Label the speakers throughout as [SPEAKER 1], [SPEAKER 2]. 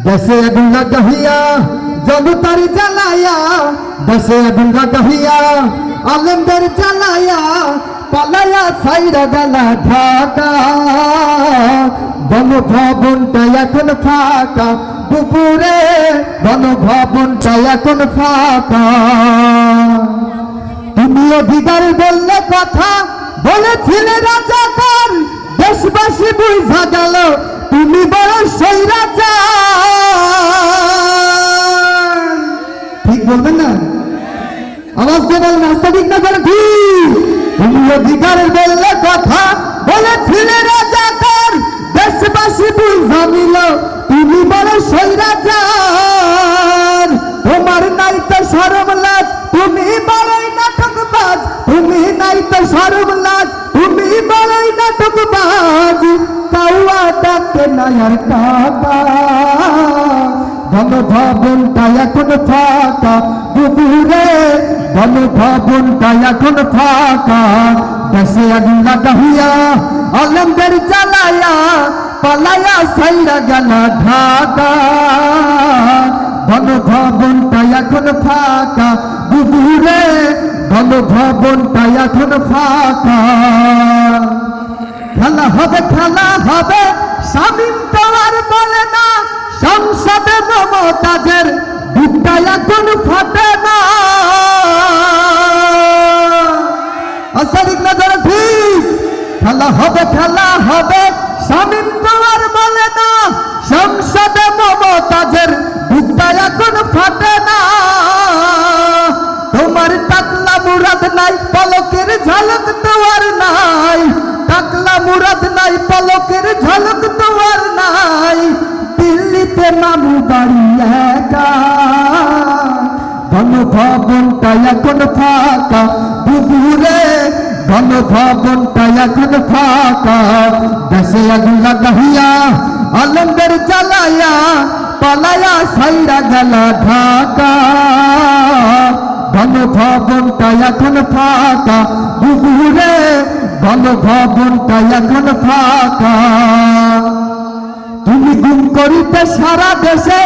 [SPEAKER 1] দেশে আগুন লাগাইয়া জনতার জ্বালাইয়া, দেশে আগুন লাগাইয়া আলেমদের জ্বালাইয়া, পালাইয়া ছাইরা গেলা ঢাকা। গণভবনটা এখন ফাঁকা, দুপুরে গণভবনটা এখন ফাঁকা। তুমি অধিকার বললে কথা বলেছিলে রাজাকার, দেশবাসী বুঝা গেল তুমি বড় স্বৈরাচার। ঠিক বলবেন না? আওয়াজ দিয়ে বলেন, রাস্তা ঠিক না করে ঠিক। তুমি অধিকার বললে কথা বলেছিলে রাজাকার, দেশবাসী বুঝা নিল তুমি বড় স্বৈরাচার। তোমার নাই তো শরম লাজ, তুমি বড়ই নাটকবাজ, তুমি নাই তো শরম লাজ, তুমি বড়ই নাটকবাজ। কাউয়া ডাকে নায়ার কাকা, গণভবনটা এখন ফাঁকা, দুপুরে গণভবনটা এখন ফাঁকা। দেশে আগুন লাগাইয়া আলেমদের জ্বালাইয়া, পালাইয়া ছাইরা গেলা ঢাকা। গণভবনটা এখন ফাঁকা, দুপুরে গণভবনটা এখন ফাঁকা। খেলা হবে, খেলা হবে, শামীম তো আর বলে না, সংসদে মমতাজের বুকটা এখন ফাটে না। আসারিক নজর ঠিক। খেলা হবে, খেলা হবে, শামীম তো আর বলে না, সংসদে মমতাজের বুকটা এখন ফাটে না। তোমার টাকলা মুরাদ নাই, পলকের ঝলক তো আর নাই, টাকলা মুরাদ নাই, পলকের ঝলক তো আর নাই। দিল্লিতে মামু বাড়ি একা, গণভবনটা এখন ফাঁকা, দুপুরে গণভবনটা এখন ফাঁকা। দেশে আগুন লাগাইয়া আলেমদের জ্বালাইয়া, পালাইয়া ছাইরা গেলা ঢাকা। গণভবনটা এখন ফাঁকা, দুপুরে গণভবনটা এখন ফাঁকা। তুমি গুম করিতে সারা দেশে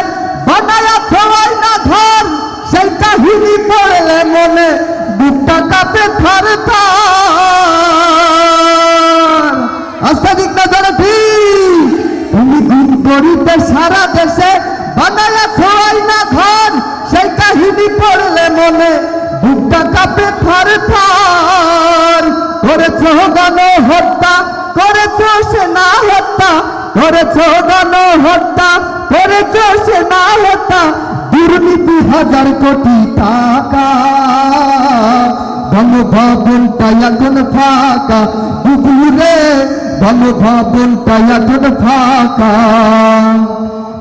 [SPEAKER 1] বানায়া সবাই না ধর, সেই কাহিনী পড়লে মনে বুকটা কাঁপে থর থর। আস্তাদিক না ধরে ঠিক। তুমি গুম করিতে সারা দেশে বানায়া সবাই না ঘর, সেই কাহিনী পড়লে মনে বুকটা কাঁপে থর থর। করেছ গণহত্যা, করেছ সেনা হত্যা, করেছ গণহত্যা, করেছ সেনা হত্যা, দুর্নীতি 1000 কোটি টাকা। গণভবনটা এখন ফাঁকা, দুপুরে গণভবনটা এখন ফাঁকা।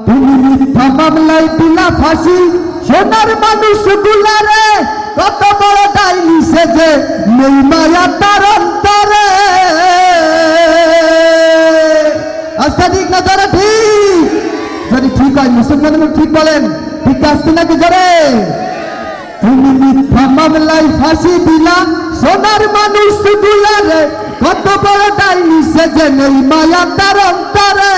[SPEAKER 1] তুমি মিথ্যা মামলায় দিলা ফাঁসি সোনার মানুষ গুলারে, কত বড় ডাইনি সেজে নেই মায়া তার অন্তরে। আস্তাদিক না জোরে ঠিক। যদি ঠিক হয় মুসলমানের ঠিক বলেন, ঠিক আসছে নাকি জোরে? তুমি মিথ্যা মামলায় ফাঁসি দিলা সোনার মানুষ গুলারে, কত বড় ডাইনি সেজে নেই মায়া তার অন্তরে।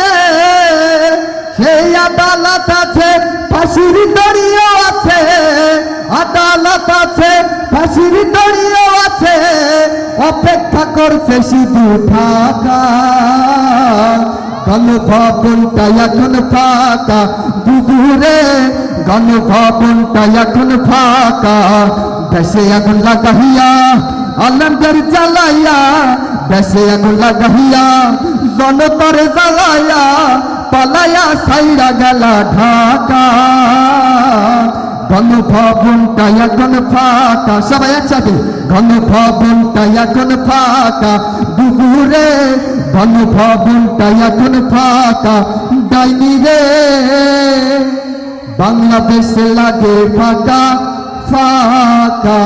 [SPEAKER 1] সেই আদালত আছে, ফাঁসির দড়িও আছে, আদালত আছে, ফাঁসির দড়িও আছে, অপেক্ষা করছে শুধু ঢাকা। গণভবনটা এখন ফাঁকা, দুপুরে গণভবনটা এখন ফাঁকা। দেশে আগুন লাগাইয়া আলেমদের জ্বালাইয়া, দেশে আগুন লাগাইয়া জনতার জ্বালাইয়া, পালাইয়া ছাইরা গেলা ঢাকা। গণভবনটা এখন ফাঁকা, সবাই একসাথে। গণভবনটা এখন ফাঁকা, দুপুরে গণভবনটা এখন ফাঁকা। ডাইনি রে বাংলাদেশ লাগে ফাঁকা ফাঁকা।